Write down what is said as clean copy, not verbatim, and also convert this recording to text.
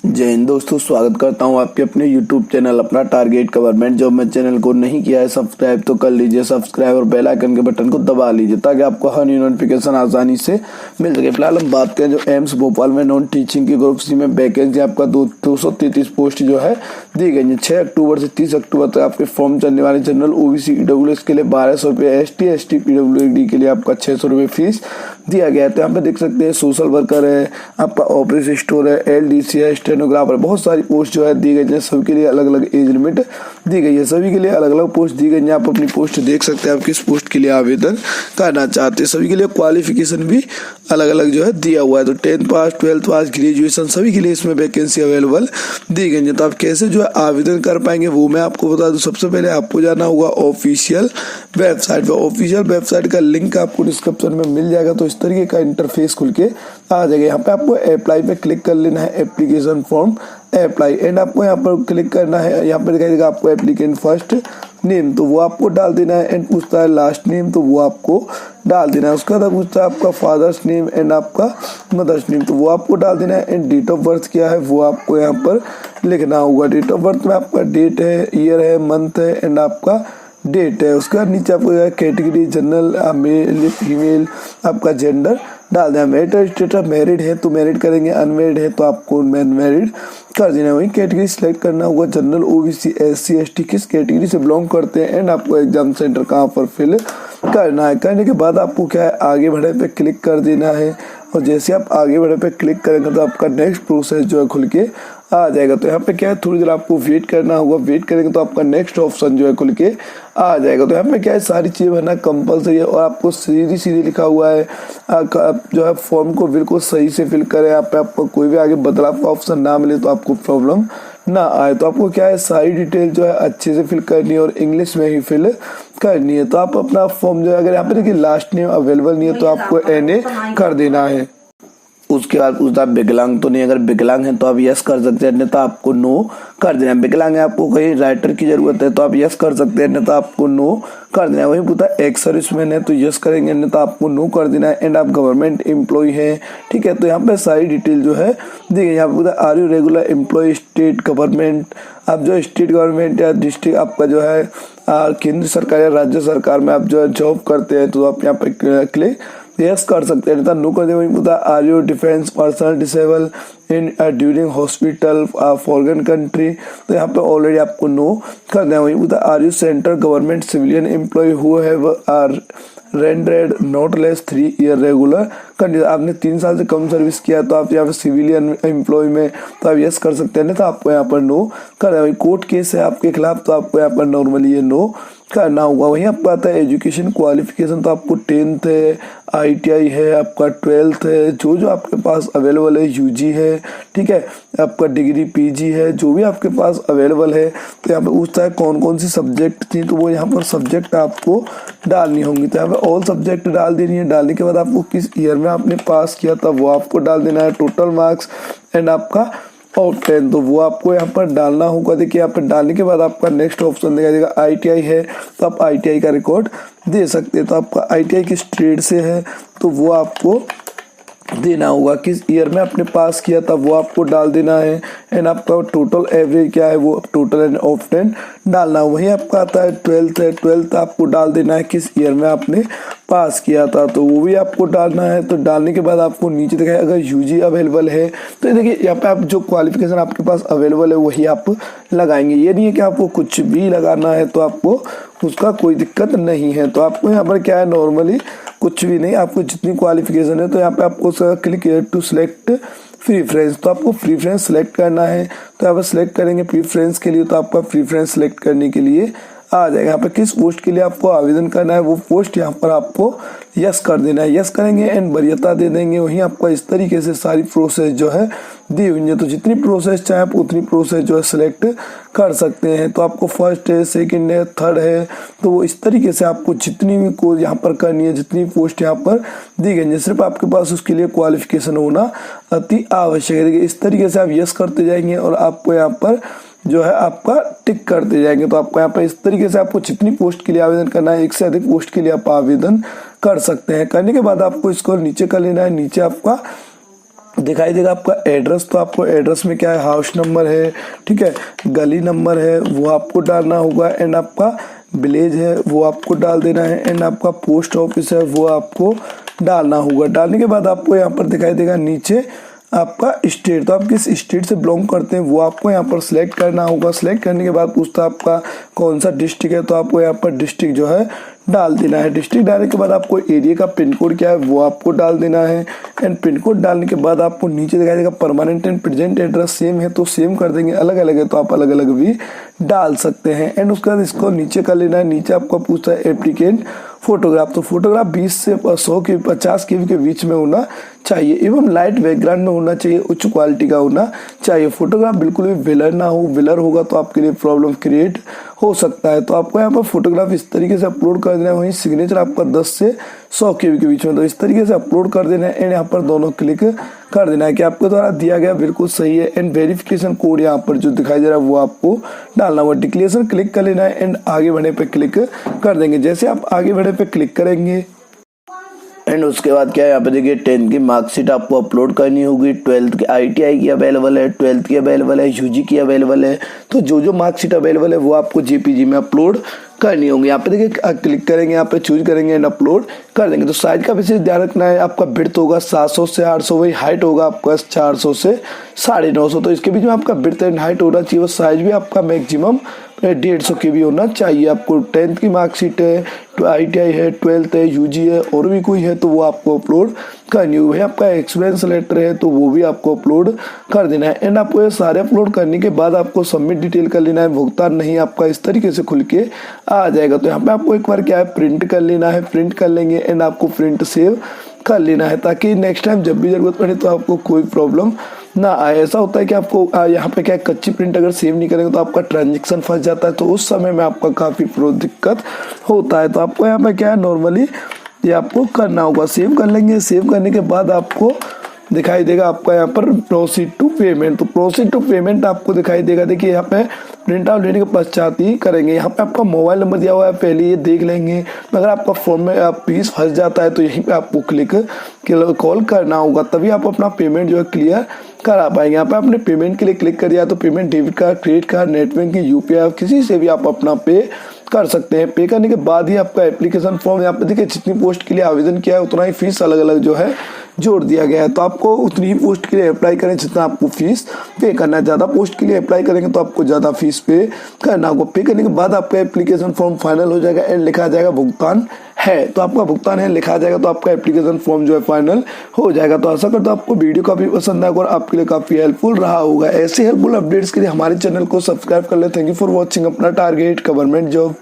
जय हिंद दोस्तों, स्वागत करता हूं आपके अपने YouTube चैनल अपना टारगेट गवर्नमेंट जॉब में। चैनल को नहीं किया है सब्सक्राइब तो कर लीजिए सब्सक्राइब और बेल आइकन के बटन को दबा लीजिए ताकि आपको हर न्यू नोटिफिकेशन आसानी से मिल सके। फिलहाल हम बात करें जो एम्स भोपाल में नॉन टीचिंग की ग्रुप सी में वैकेंसी आपका 233 पोस्ट जो है दी गई है। 6 अक्टूबर से 30 अक्टूबर तक आपके फॉर्म चलने वाले। जनरल OBC EWS के लिए 1200 रुपये, ST ST PWD के लिए आपका 600 रुपये फीस दिया गया है। तो यहाँ पे देख सकते हैं सोशल वर्कर है, आपका ऑफिस स्टोर है, LDC है, स्टेनोग्राफर, बहुत सारी पोस्ट जो है दी गई है। सभी के लिए अलग अलग एज लिमिट दी गई है, सभी के लिए अलग अलग पोस्ट दी गई है। आप अपनी पोस्ट देख सकते हैं, आप किस पोस्ट के लिए आवेदन करना चाहते हैं। सभी के लिए क्वालिफिकेशन भी अलग अलग जो है दिया हुआ है। तो 10th पास, 12th पास, ग्रेजुएशन सभी के लिए इसमें वैकेंसी अवेलेबल दी गई है। तो आप कैसे जो है आवेदन कर पाएंगे वो मैं आपको बता दूं। सबसे पहले आपको जाना होगा ऑफिशियल वेबसाइट पर। ऑफिशियल वेबसाइट का लिंक आपको डिस्क्रिप्शन में मिल जाएगा। तो इस तरीके का इंटरफेस खुल के आ जाएगा। यहाँ पे आपको अप्लाई पे क्लिक कर लेना है, एप्लीकेशन फॉर्म अप्लाई, एंड आपको यहाँ पर क्लिक करना है। यहाँ पर दिखाई देगा आपको एप्लीकेंट फर्स्ट नेम, तो वो आपको डाल देना है। एंड पूछता है लास्ट नेम, तो वो आपको डाल देना है। उसके बाद पूछता है आपका फादर्स नेम एंड आपका मदर्स नेम, तो वो आपको डाल देना है। एंड डेट ऑफ बर्थ क्या है वो आपको यहाँ पर लिखना होगा। डेट ऑफ बर्थ में आपका डेट है, ईयर है, मंथ है एंड आपका डेट है। उसके बाद नीचे आपको कैटेगरी जनरल, मेल फीमेल, आपका जेंडर डाल देना। मैरिटल स्टेटस मैरिड है तो मैरिड करेंगे, अनमैरिड है तो आपको अनमैरिड कर देना। वही कैटेगरी सिलेक्ट करना होगा, जनरल OBC SC ST किस कैटेगरी से बिलोंग करते हैं। एंड आपको एग्जाम सेंटर कहाँ पर फिल करना है। करने के बाद आपको क्या है आगे बढ़े पे क्लिक कर देना है। और जैसे आप आगे बढ़े पे क्लिक करेंगे तो आपका नेक्स्ट प्रोसेस जो है खुल के आ जाएगा। तो यहाँ पे क्या है थोड़ी देर आपको वेट करना होगा। वेट करेंगे तो आपका नेक्स्ट ऑप्शन जो है खुल के आ जाएगा। तो यहाँ पे क्या है सारी चीज़ें भरना कंपलसरी है और आपको सीधी सीधी लिखा हुआ है जो है फॉर्म को बिल्कुल सही से फिल करें। यहाँ पे आपको कोई भी आगे बदलाव का ऑप्शन ना मिले तो आपको प्रॉब्लम ना आए। तो आपको क्या है सारी डिटेल जो है अच्छे से फिल करनी है और इंग्लिश में ही फिल करनी है। तो आप अपना फॉर्म जो है अगर यहाँ पे देखिए लास्ट नेम अवेलेबल नहीं है तो आपको NA कर देना है। उसके बाद पूछता है विकलांग तो नहीं, अगर विकलांग है तो आप यस कर सकते हैं, अन्यथा आपको नो कर देना है। विकलांग है, आपको कहीं राइटर की जरूरत है तो आप यस कर सकते हैं, अन्यथा आपको नो कर देना है। वही पूछता है एक्स सर्विसमैन है तो यस करेंगे, अन्यथा आपको नो कर देना है। एंड आप गवर्नमेंट एम्प्लॉय है, ठीक है। तो यहाँ पे सारी डिटेल जो है दी गई। यहाँ पे पूछता है are you regular employ state government, आप जो स्टेट गवर्नमेंट या डिस्ट्रिक्ट आपका जो है केंद्र सरकार या राज्य सरकार में आप जो है जॉब करते हैं तो आप यहाँ पे क्लिक यस कर सकते हैं, नो कर देंगे। पूछता है are you defence personnel disable in during hospital foreign country, तो यहाँ पे ऑलरेडी आपको नो कर देना। वही पूछता है are you central government civilian employ who have are rendered not less 3 year regular condition, आपने 3 साल से कम सर्विस किया तो आप यहाँ पे सिविलियन एम्प्लॉय में तो आप यस कर सकते हैं, नहीं तो आपको यहाँ पर नो कर देना। कोर्ट केस है आपके खिलाफ तो आपको यहाँ पर नॉर्मली ये नो करना होगा। वहीं आपको आता है एजुकेशन क्वालिफिकेशन, तो आपको 10th है, ITI है, आपका 12th है, जो आपके पास अवेलेबल है, UG है, ठीक है, आपका डिग्री PG है, जो भी आपके पास अवेलेबल है। तो यहाँ पे पूछता है कौन कौन सी सब्जेक्ट थी, तो वो यहाँ पर सब्जेक्ट आपको डालनी होंगी। तो यहाँ पे ऑल सब्जेक्ट डाल देनी है। डालने के बाद आपको किस ईयर में आपने पास किया था वो आपको डाल देना है, टोटल मार्क्स एंड आपका और 10, तो वो आपको यहाँ पर डालना होगा। देखिए यहाँ पर डालने के बाद आपका नेक्स्ट ऑप्शन दिखाई देगा ITI है तो आप ITI का रिकॉर्ड दे सकते हैं। तो आपका ITI किस ट्रेड से है तो वो आपको देना होगा। किस ईयर में आपने पास किया था वो आपको डाल देना है। एंड आपका टोटल एवरेज क्या है वो टोटल एंड ऑफ 10 डालना। वही आपका आता है 12th है, 12th आपको डाल देना है किस ईयर में आपने पास किया था तो वो भी आपको डालना है। तो डालने के बाद आपको नीचे दिखाए अगर UG अवेलेबल है तो देखिए यहाँ पे आप जो क्वालिफिकेशन आपके पास अवेलेबल है वही आप लगाएंगे। ये नहीं है कि आपको कुछ भी लगाना है तो आपको उसका कोई दिक्कत नहीं है। तो आपको यहाँ पर क्या है नॉर्मली कुछ भी नहीं, आपको जितनी क्वालिफिकेशन है तो यहाँ पे आपको क्लिक टू सिलेक्ट प्रीफ्रेंस, तो आपको प्रीफ्रेंस सेलेक्ट करना है। तो यहाँ पर सिलेक्ट करेंगे प्रीफ्रेंस के लिए, तो आपका प्रीफ्रेंस सेलेक्ट करने के लिए आ जाएगा। यहाँ पे किस पोस्ट के लिए आपको आवेदन करना है वो पोस्ट यहाँ पर आपको यस कर देना है। यस करेंगे एंड वरीयता दे देंगे। वहीं आपका इस तरीके से सारी प्रोसेस जो है दी हुई है। तो जितनी प्रोसेस चाहे आप उतनी प्रोसेस जो है सिलेक्ट कर सकते हैं। तो आपको फर्स्ट है, सेकंड है, थर्ड है, तो वो इस तरीके से आपको जितनी भी को यहाँ पर करनी है, जितनी पोस्ट यहाँ पर दी गई है, सिर्फ आपके पास उसके लिए क्वालिफिकेशन होना अति आवश्यक है। देखिए इस तरीके से आप यस करते जाएंगे और आपको यहाँ पर जो है आपका टिक करते जाएंगे। तो आपको यहाँ पर इस तरीके से आपको जितनी पोस्ट के लिए आवेदन करना है, एक से अधिक पोस्ट के लिए आप आवेदन कर सकते हैं। करने के बाद आपको इसको नीचे कर लेना है। नीचे आपका दिखाई देगा आपका एड्रेस। तो आपको एड्रेस में क्या है, हाउस नंबर है, ठीक है, गली नंबर है वो आपको डालना होगा, एंड आपका विलेज है वो आपको डाल देना है, एंड आपका पोस्ट ऑफिस है वो आपको डालना होगा। डालने के बाद आपको यहाँ पर दिखाई देगा नीचे आपका स्टेट, तो आप किस स्टेट से बिलोंग करते हैं वो आपको यहाँ पर सिलेक्ट करना होगा। सिलेक्ट करने के बाद पूछता है आपका कौन सा डिस्ट्रिक्ट है, तो आपको यहाँ पर डिस्ट्रिक्ट जो है डाल देना है। डिस्ट्रिक्ट डालने के बाद आपको एरिया का पिन कोड क्या है वो आपको डाल देना है, एंड पिन कोड डालने के बाद आपको नीचे दिखाई देगा permanent and present address same है तो सेम कर देंगे, अलग अलग है तो आप अलग अलग भी डाल सकते हैं। एंड उसके बाद इसको नीचे कर लेना है। नीचे आपको पूछता है एप्लीकेंट फोटोग्राफ, तो फोटोग्राफ 20 से 100 के 50 के बीच में होना चाहिए, एवं लाइट बैकग्राउंड में होना चाहिए, उच्च क्वालिटी का होना चाहिए। फोटोग्राफ बिल्कुल भी ब्लर ना हो, ब्लर होगा तो आपके लिए प्रॉब्लम क्रिएट हो सकता है। तो आपको यहाँ पर फोटोग्राफ इस तरीके से अपलोड कर देना है। वहीं सिग्नेचर आपका 10 से 100 के बीच में, तो इस तरीके से अपलोड कर देना है, एंड यहाँ पर दोनों क्लिक कर देना है कि आपके द्वारा दिया गया बिल्कुल सही है। एंड वेरिफिकेशन कोड यहाँ पर जो दिखाई दे रहा है वो आपको डालना होगा। डिक्लेरेशन क्लिक कर लेना है, एंड आगे बढ़ने पे क्लिक कर देंगे। जैसे आप आगे बढ़ने पे क्लिक करेंगे एंड उसके बाद क्या है, यहाँ पे देखिए 10th की मार्कशीट आपको अपलोड करनी होगी। 12th की ITI की अवेलेबल है, 12th की अवेलेबल है, UG की अवेलेबल है। तो जो मार्कशीट अवेलेबल है वो आपको JPG में अपलोड करनी होगी। यहाँ पे देखिए क्लिक करेंगे, यहाँ पे चूज करेंगे एंड अपलोड कर देंगे। तो साइज का विशेष ध्यान रखना है, आपका विड्थ होगा 700 से 800, वही हाइट होगा आपका 400 से 950। तो इसके बीच में आपका विड्थ एंड हाइट होना चाहिए। साइज भी आपका मैक्सिमम 150 के भी होना चाहिए। आपको 10th की मार्कशीट है, ITI है, 12th है, UG है, और भी कोई है तो वो आपको अपलोड करनी होगी। आपका एक्सपीरियंस लेटर है तो वो भी आपको अपलोड कर देना है। एंड आपको ये सारे अपलोड करने के बाद आपको सबमिट डिटेल कर लेना है। भुगतान नहीं आपका इस तरीके से खुल के आ जाएगा। तो यहाँ पे आपको एक बार क्या है, प्रिंट कर लेना है। प्रिंट कर लेंगे एंड आपको प्रिंट सेव कर लेना है, ताकि नेक्स्ट टाइम जब भी जरूरत पड़े तो आपको कोई प्रॉब्लम ना आए। ऐसा होता है कि आपको यहाँ पे क्या कच्ची प्रिंट अगर सेव नहीं करेंगे तो आपका ट्रांजेक्शन फंस जाता है, तो उस समय में आपका काफ़ी दिक्कत होता है। तो आपको यहाँ पे क्या है, नॉर्मली ये आपको करना होगा। सेव कर लेंगे। सेव करने के बाद आपको दिखाई देगा आपका यहाँ पर प्रोसीड टू पेमेंट। तो प्रोसीड टू पेमेंट आपको दिखाई देगा। देखिए यहाँ पे प्रिंट आउट लेने के पश्चात ही करेंगे। यहाँ पे आपका मोबाइल नंबर दिया हुआ है, पहले ये देख लेंगे। अगर आपका फॉर्म में आप फीस फंस जाता है तो यहीं पे आपको क्लिक कॉल करना होगा, तभी आप अपना पेमेंट जो है क्लियर करा पाएंगे। यहाँ पे आपने पेमेंट के लिए क्लिक कर दिया तो payment debit card, credit card, net banking, UPI किसी से भी आप अपना पे कर सकते हैं। पे करने के बाद ही आपका एप्लीकेशन फॉर्म, यहाँ पे देखिए जितनी पोस्ट के लिए आवेदन किया है उतना ही फीस अलग अलग जो है जोड़ दिया गया है। तो आपको उतनी ही पोस्ट के लिए अप्लाई करें जितना आपको फीस पे करना है। ज़्यादा पोस्ट के लिए अप्लाई करेंगे तो आपको ज़्यादा फीस पे करना होगा। पे करने के बाद आपका एप्लीकेशन फॉर्म फाइनल हो जाएगा एंड लिखा जाएगा भुगतान है, तो आपका भुगतान है लिखा जाएगा, तो आपका एप्लीकेशन फॉर्म जो है फाइनल हो जाएगा। तो आशा करता हूं आपको वीडियो काफी पसंद आएगा और आपके लिए काफी हेल्पफुल रहा होगा। ऐसे हेल्पफुल अपडेट्स के लिए हमारे चैनल को सब्सक्राइब कर ले। Thank you for watching. अपना टारगेट गवर्नमेंट जॉब।